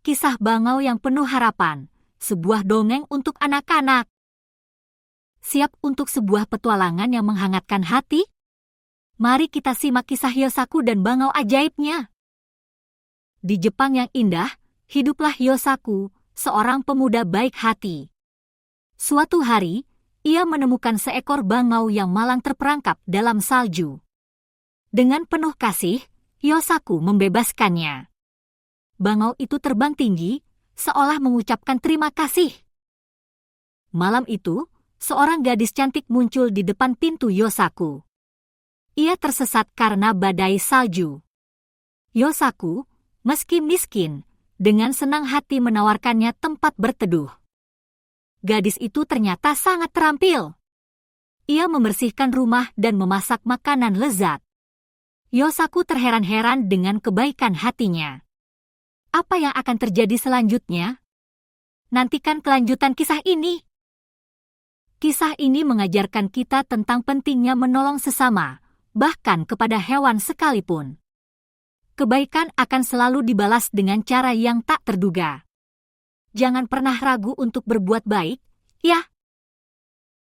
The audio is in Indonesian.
kisah bangau yang penuh harapan, sebuah dongeng untuk anak-anak. Siap untuk sebuah petualangan yang menghangatkan hati? Mari kita simak kisah Yosaku dan bangau ajaibnya. Di Jepang yang indah, hiduplah Yosaku, seorang pemuda baik hati. Suatu hari, ia menemukan seekor bangau yang malang terperangkap dalam salju. Dengan penuh kasih, Yosaku membebaskannya. Bangau itu terbang tinggi, seolah mengucapkan terima kasih. Malam itu, seorang gadis cantik muncul di depan pintu Yosaku. Ia tersesat karena badai salju. Yosaku, meski miskin, dengan senang hati menawarkannya tempat berteduh. Gadis itu ternyata sangat terampil. Ia membersihkan rumah dan memasak makanan lezat. Yosaku terheran-heran dengan kebaikan hatinya. Apa yang akan terjadi selanjutnya? Nantikan kelanjutan kisah ini. Kisah ini mengajarkan kita tentang pentingnya menolong sesama, bahkan kepada hewan sekalipun. Kebaikan akan selalu dibalas dengan cara yang tak terduga. Jangan pernah ragu untuk berbuat baik, ya.